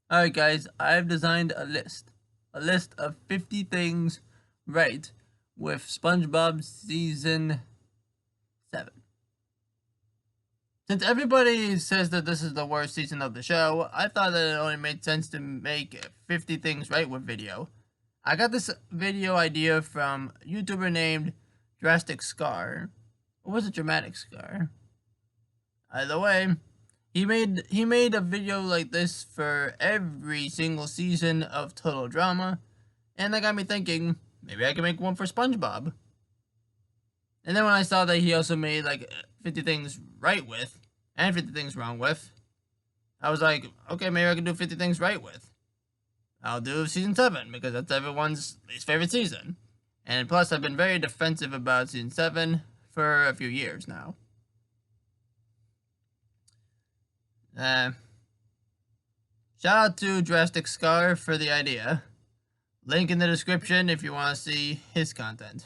Alright guys, I've designed a list. A list of 50 things right with SpongeBob Season 7. Since everybody says that this is the worst season of the show, I thought that it only made sense to make 50 things right with video. I got this video idea from a YouTuber named Drastic Scar. Or was it Dramatic Scar? Either way, he made a video like this for every single season of Total Drama, and that got me thinking, maybe I can make one for SpongeBob. And then when I saw that he also made like 50 things right with, and 50 things wrong with, I was like, okay, maybe I can do 50 things right with. I'll do season 7, because that's everyone's least favorite season. And plus, I've been very defensive about season 7 for a few years now. Shout out to Drastic Scar for the idea. Link in the description if you want to see his content.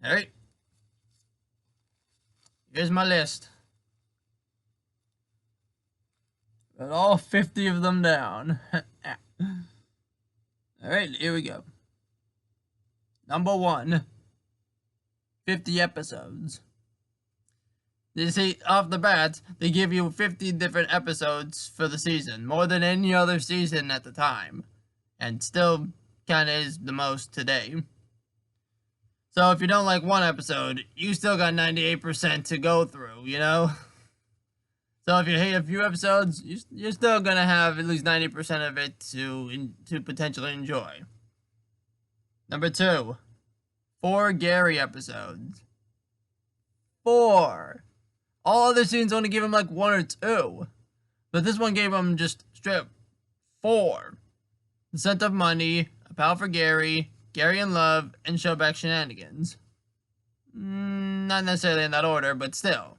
Alright. Here's my list. Got all 50 of them down. Alright, here we go. Number 1. 50 episodes. You see, off the bat, they give you 50 different episodes for the season, more than any other season at the time, and still kinda is the most today. So if you don't like one episode, you still got 98% to go through, you know? So if you hate a few episodes, you're still gonna have at least 90% of it to potentially enjoy. Number 2, 4 Gary episodes. 4! All other seasons only give him like 1 or 2. But this one gave him just straight 4. The Scent of Money, A Pal for Gary, Gary in Love, and Showback Shenanigans. Not necessarily in that order, but still.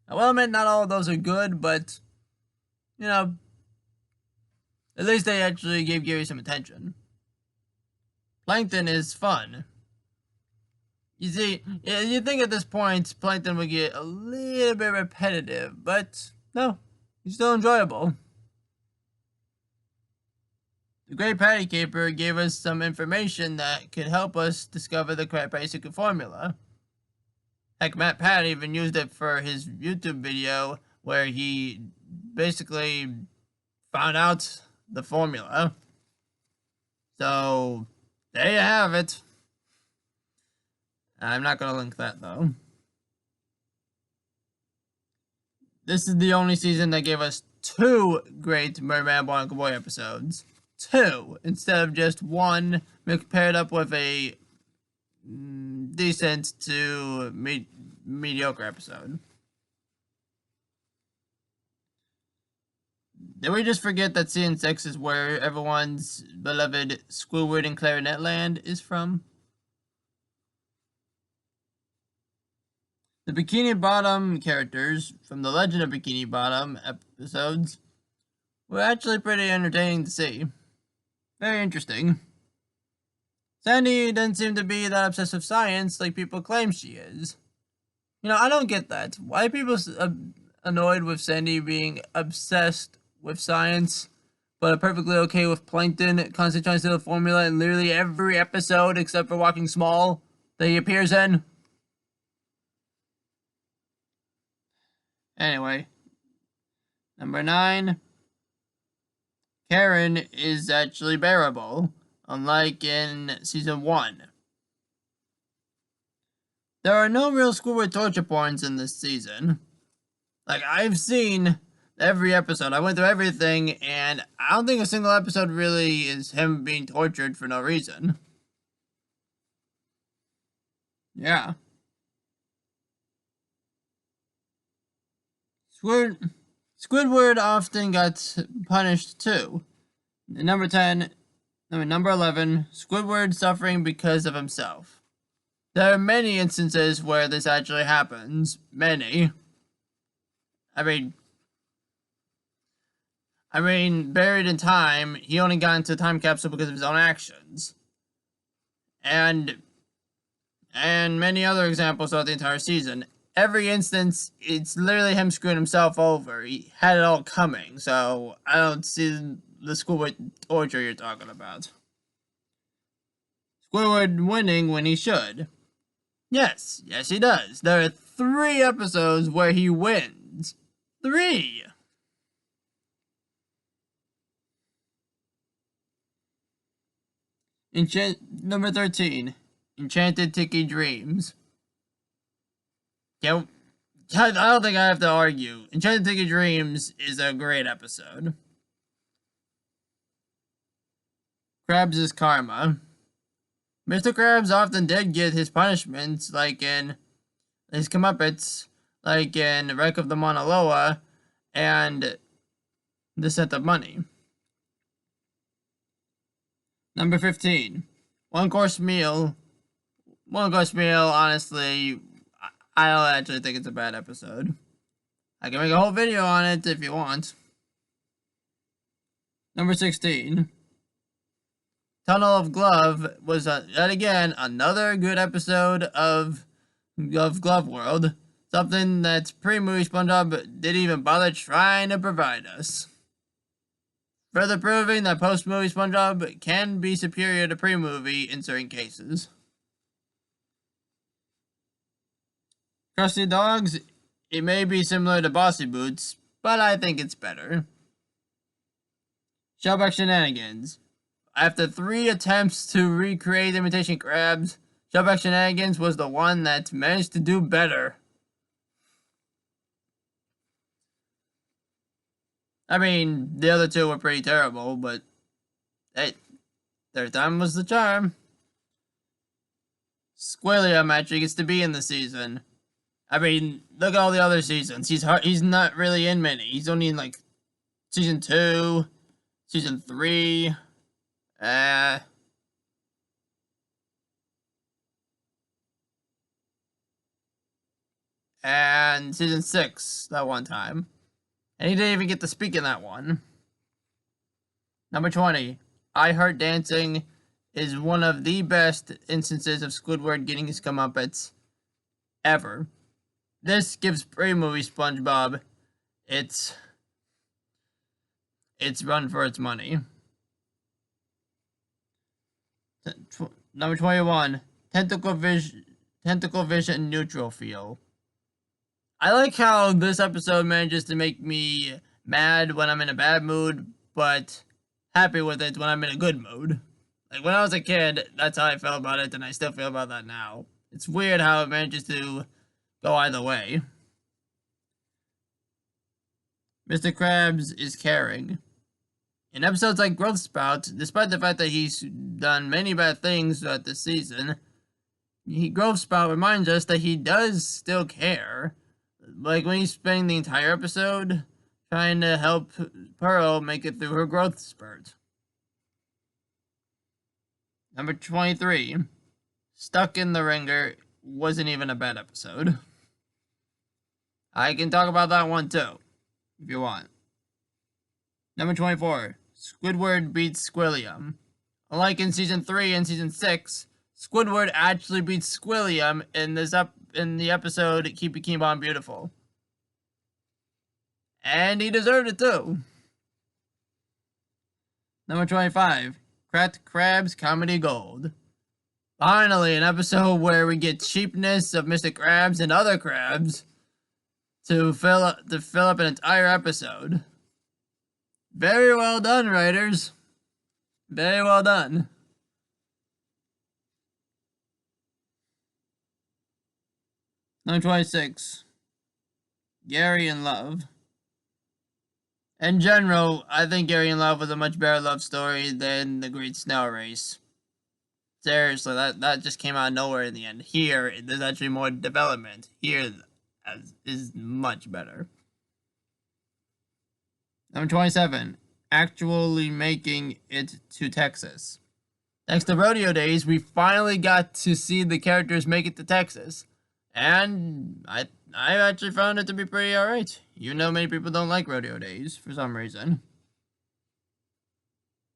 I will admit not all of those are good, but, you know, at least they actually gave Gary some attention. Plankton is fun. You see, you think at this point, Plankton would get a little bit repetitive, but no, he's still enjoyable. The Great Patty Caper gave us some information that could help us discover the correct Patty secret formula. Heck, Matt Pat even used it for his YouTube video where he basically found out the formula. So, there you have it. I'm not going to link that, though. This is the only season that gave us 2 great Merman Boy Boy episodes. 2, instead of just 1, paired up with a decent to mediocre episode. Did we just forget that season 6 is where everyone's beloved Squidward and Clarinet Land is from? The Bikini Bottom characters from the Legend of Bikini Bottom episodes were actually pretty entertaining to see. Very interesting. Sandy doesn't seem to be that obsessed with science like people claim she is. You know, I don't get that. Why are people annoyed with Sandy being obsessed with science, but are perfectly okay with Plankton constantly trying to steal the formula in literally every episode except for Walking Small that he appears in? Anyway, number 9, Karen is actually bearable, unlike in season 1. There are no real Squidward torture porns in this season. Like, I've seen every episode, I went through everything, and I don't think a single episode really is him being tortured for no reason. Yeah. Squidward often got punished too. Number 11, Squidward suffering because of himself. There are many instances where this actually happens. Many. I mean, Buried in Time, he only got into a time capsule because of his own actions. And many other examples throughout the entire season. every instance, it's literally him screwing himself over. He had it all coming, so I don't see the Squidward torture you're talking about. Squidward winning when he should. Yes, he does. There are 3 episodes where he wins. 3! Number 13. Enchanted Tiki Dreams. Yeah, I don't think I have to argue. Enchanted Tiki Dreams is a great episode. Krabs' karma. Mr. Krabs often did get his punishments, like in his comeuppance, like in Wreck of the Mauna Loa, and The Scent of Money. Number 15. One course meal, honestly, I don't actually think it's a bad episode. I can make a whole video on it if you want. Number 16. Tunnel of Glove was, yet again, another good episode of Glove World. Something that pre-movie SpongeBob didn't even bother trying to provide us. Further proving that post-movie SpongeBob can be superior to pre-movie in certain cases. Krusty Dogs, it may be similar to Bossy Boots, but I think it's better. Shellback Shenanigans. After 3 attempts to recreate Imitation Crabs, Shellback Shenanigans was the one that managed to do better. I mean, the other 2 were pretty terrible, but hey, third time was the charm. Squilliam actually gets to be in the season. I mean, look at all the other seasons. He's not really in many. He's only in like season 2, season 3, and season 6 that one time. And he didn't even get to speak in that one. Number 20. I Heart Dancing is one of the best instances of Squidward getting his comeuppance ever. This gives pre-movie SpongeBob its run for its money. Number 21. Tentacle Vision Neutral Feel. I like how this episode manages to make me mad when I'm in a bad mood, but happy with it when I'm in a good mood. Like, when I was a kid, that's how I felt about it, and I still feel about that now. It's weird how it manages to go either way. Mr. Krabs is caring. In episodes like Growth Spout, despite the fact that he's done many bad things throughout this season, Growth Spout reminds us that he does still care. Like when he's spending the entire episode trying to help Pearl make it through her growth spurt. Number 23. Stuck in the Ringer wasn't even a bad episode. I can talk about that one too, if you want. Number 24. Squidward beats Squilliam. Unlike in season 3 and season 6, Squidward actually beats Squilliam in the episode Keep Bikini Bottom Beautiful. And he deserved it too. Number 25. Cracked Crabs Comedy Gold. Finally, an episode where we get cheapness of Mr. Krabs and other crabs to fill up an entire episode. Very well done, writers. Very well done. Number 26. Gary in Love. In general, I think Gary in Love was a much better love story than The Great Snail Race. Seriously, that just came out of nowhere in the end. Here, there's actually more development. Here is much better. Number 27. Actually making it to Texas. Thanks to Rodeo Days, we finally got to see the characters make it to Texas. And I actually found it to be pretty alright. Even though many people don't like Rodeo Days for some reason.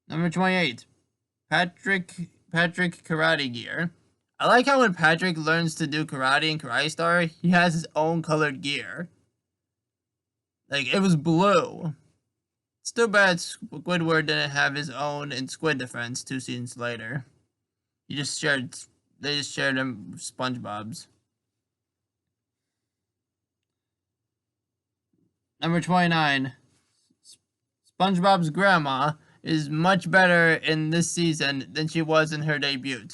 Number 28. Patrick Karate Gear. I like how when Patrick learns to do karate in Karate Star, he has his own colored gear. Like, it was blue. It's too bad Squidward didn't have his own in Squid Defense 2 seasons later. He just shared, they just shared him with SpongeBob's. Number 29. SpongeBob's grandma is much better in this season than she was in her debut.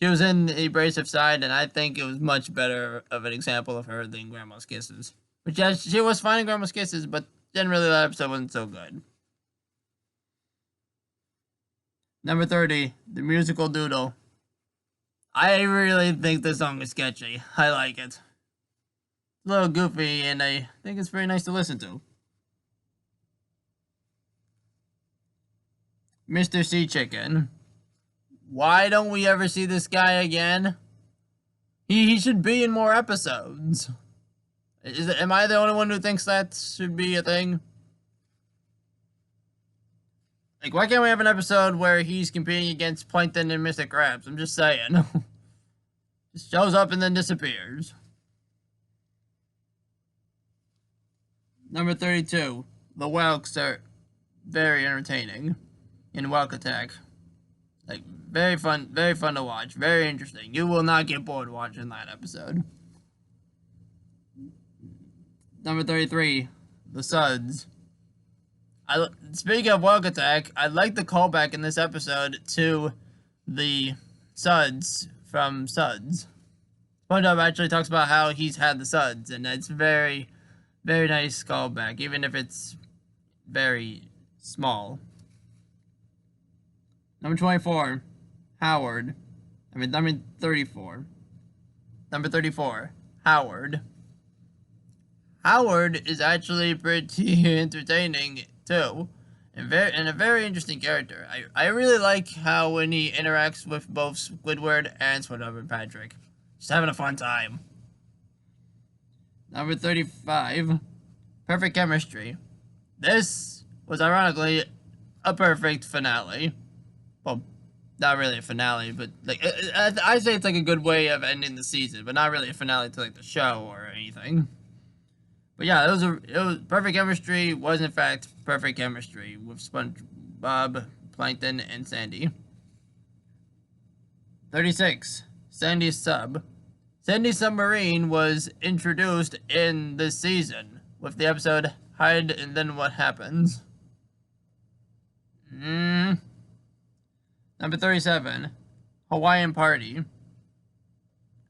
She was in the Abrasive Side, and I think it was much better of an example of her than Grandma's Kisses. Which, yeah, she was fine in Grandma's Kisses, but generally that episode wasn't so good. Number 30, The Musical Doodle. I really think this song is sketchy. I like it. It's a little goofy, and I think it's very nice to listen to. Mr. Sea Chicken. Why don't we ever see this guy again? He should be in more episodes. Am I the only one who thinks that should be a thing? Like, why can't we have an episode where he's competing against Plankton and Mr. Krabs? I'm just saying. Just shows up and then disappears. Number 32. The Whelks are very entertaining in Whelk Attack. Like, very fun to watch. Very interesting. You will not get bored watching that episode. Number 33. The Suds. Speaking of Whelk Attack, I like the callback in this episode to the Suds from Suds. SpongeBob actually talks about how he's had the Suds, and it's very, very nice callback, even if it's very small. Number 24, Howard. Number 34. Number 34, Howard. Howard is actually pretty entertaining too, and a very interesting character. I really like how when he interacts with both Squidward and SpongeBob and Patrick, just having a fun time. Number 35, Perfect Chemistry. This was ironically a perfect finale. Well, not really a finale, but like I say it's like a good way of ending the season, but not really a finale to like the show or anything. But yeah, it was Perfect Chemistry was in fact perfect chemistry with SpongeBob, Plankton, and Sandy. 36. Sandy's Sub. Sandy's Submarine was introduced in this season with the episode Hide and Then What Happens. Number 37. Hawaiian Party.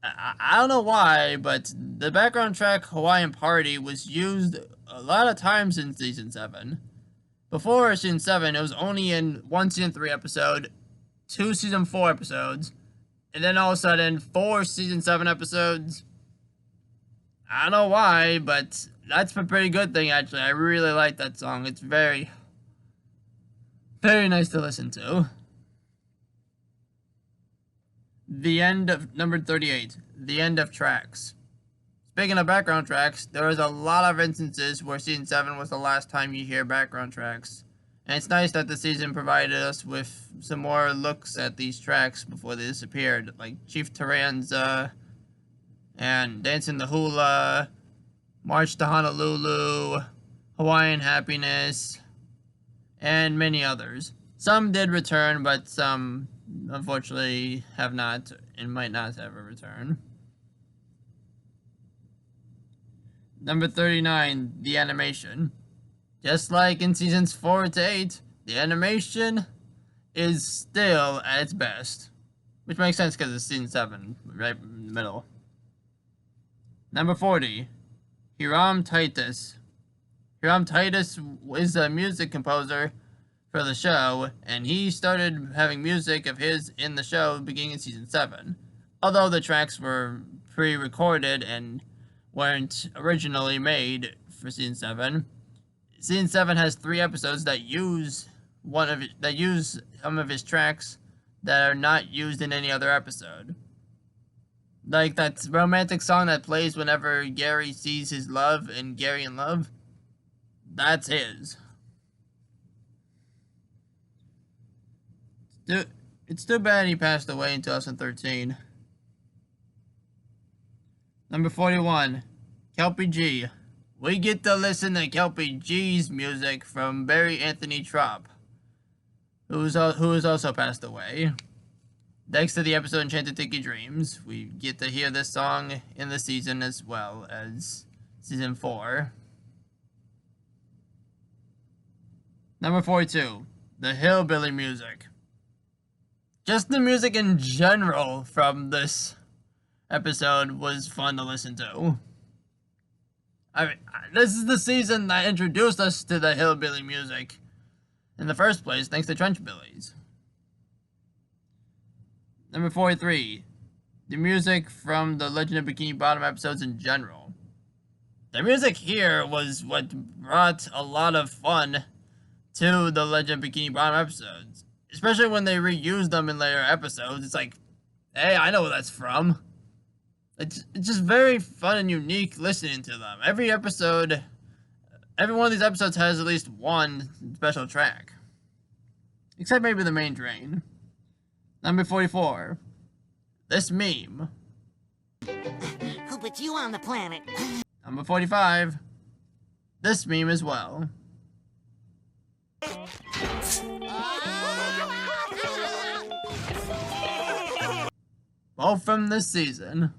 I don't know why, but the background track Hawaiian Party was used a lot of times in Season 7. Before Season 7, it was only in one Season 3 episode, 2 Season 4 episodes, and then all of a sudden, 4 Season 7 episodes. I don't know why, but that's a pretty good thing, actually. I really like that song. It's very, very nice to listen to. The end of number 38. The end of tracks. Speaking of background tracks, there was a lot of instances where Season 7 was the last time you hear background tracks. And it's nice that the season provided us with some more looks at these tracks before they disappeared. Like Chief Taranza, and Dancing the Hula, March to Honolulu, Hawaiian Happiness, and many others. Some did return, but some unfortunately have not and might not ever return. Number 39, the animation. Just like in seasons 4 to 8, the animation is still at its best. Which makes sense because it's season 7, right in the middle. Number 40, Hiram Titus. Hiram Titus is a music composer for the show, and he started having music of his in the show beginning in season 7. Although the tracks were pre-recorded and weren't originally made for season 7. Season 7 has 3 episodes that use some of his tracks that are not used in any other episode. Like that romantic song that plays whenever Gary sees his love in Gary in Love. That's his. It's too bad he passed away in 2013. Number 41, Kelpie G. We get to listen to Kelpie G's music from Barry Anthony Trapp, who has also passed away. Thanks to the episode Enchanted Tiki Dreams, we get to hear this song in the season as well as season 4. Number 42, the Hillbilly music. Just the music in general from this episode was fun to listen to. I mean, this is the season that introduced us to the Hillbilly music in the first place, thanks to Trenchbillies. Number 43, the music from the Legend of Bikini Bottom episodes in general. The music here was what brought a lot of fun to the Legend of Bikini Bottom episodes, especially when they reused them in later episodes. It's like, hey, I know where that's from. It's just very fun and unique listening to them. Every one of these episodes has at least one special track, except maybe the main train. Number 44, this meme. Who put you on the planet? Number 45, this meme as well. Both from this season.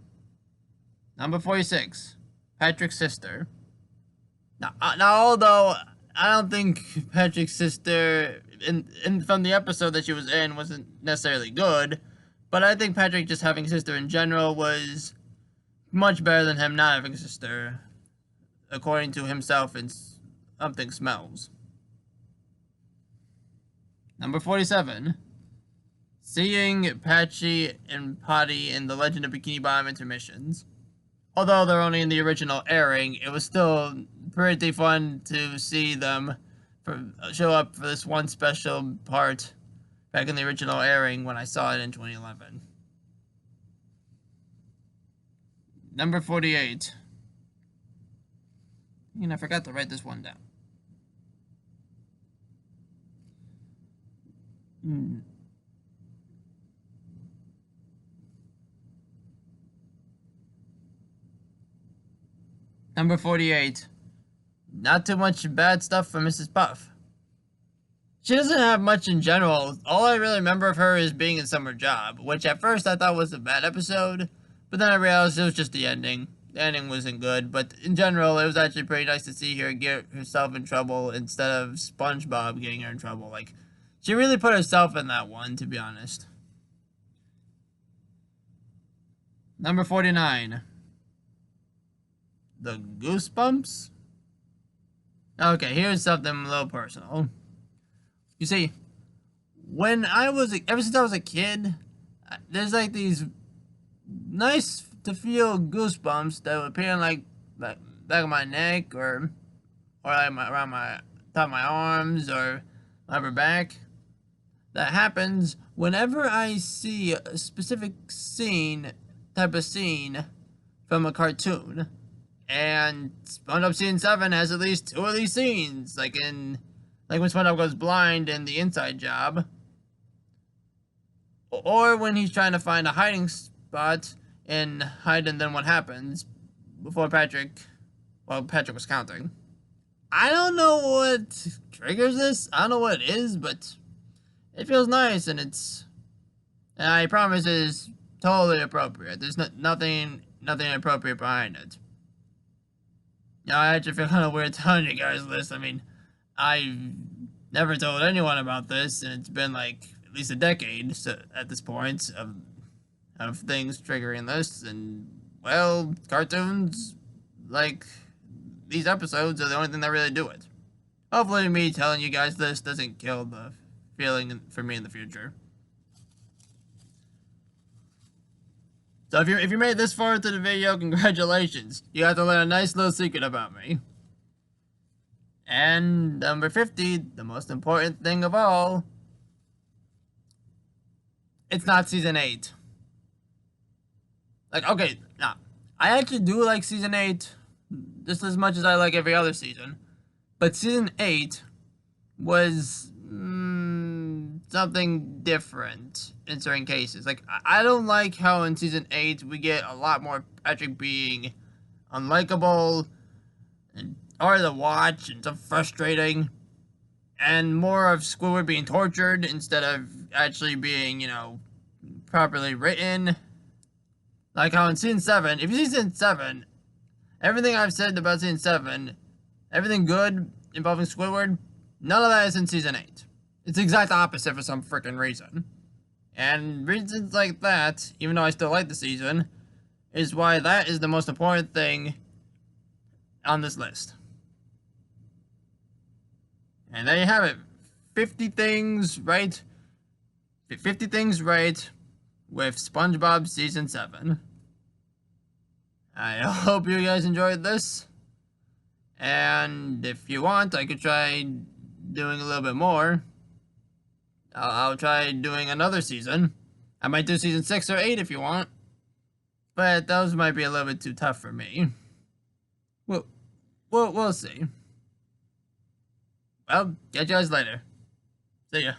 Number 46, Patrick's sister. Now, although I don't think Patrick's sister from the episode that she was in wasn't necessarily good, but I think Patrick just having a sister in general was much better than him not having a sister, according to himself in Something Smells. Number 47, seeing Patchy and Potty in the Legend of Bikini Bottom intermissions. Although they're only in the original airing, it was still pretty fun to see them show up for this one special part back in the original airing when I saw it in 2011. Number 48. I forgot to write this one down. Number 48. Not too much bad stuff from Mrs. Puff. She doesn't have much in general. All I really remember of her is being in Summer Job, which at first I thought was a bad episode, but then I realized it was just the ending. The ending wasn't good, but in general, it was actually pretty nice to see her get herself in trouble instead of SpongeBob getting her in trouble. Like, she really put herself in that one, to be honest. Number 49. The Goosebumps? Okay, here's something a little personal. You see, ever since I was a kid, there's like these nice to feel goosebumps that would appear in like back of my neck or like around my top of my arms or my upper back. That happens whenever I see a specific type of scene from a cartoon. And SpongeBob Season 7 has at least 2 of these scenes, like when SpongeBob goes blind in The Inside Job, or when he's trying to find a hiding spot and hide, and then what happens before Patrick was counting. I don't know what triggers this. I don't know what it is, but it feels nice, and I promise it is totally appropriate. There's nothing inappropriate behind it. I actually feel kind of weird telling you guys this. I mean, I've never told anyone about this, and it's been like at least a decade at this point of things triggering this, and well, cartoons like these episodes are the only thing that really do it. Hopefully me telling you guys this doesn't kill the feeling for me in the future. So if you made it this far into the video, congratulations. You got to learn a nice little secret about me. And number 50, the most important thing of all. It's not season 8. Like, okay, nah. I actually do like season 8 just as much as I like every other season. But season 8 was something different in certain cases. Like, I don't like how in Season 8 we get a lot more Patrick being unlikable and hard to watch and so frustrating, and more of Squidward being tortured instead of actually being, you know, properly written. Like how in Season 7, if you see Season 7, everything I've said about Season 7, everything good involving Squidward, none of that is in Season 8. It's the exact opposite for some freaking reason. And reasons like that, even though I still like the season, is why that is the most important thing on this list. And there you have it. 50 things right. 50 things right with SpongeBob Season 7. I hope you guys enjoyed this. And if you want, I could try doing a little bit more. I'll try doing another season. I might do Season 6 or 8 if you want. But those might be a little bit too tough for me. We'll see. Well, catch you guys later. See ya.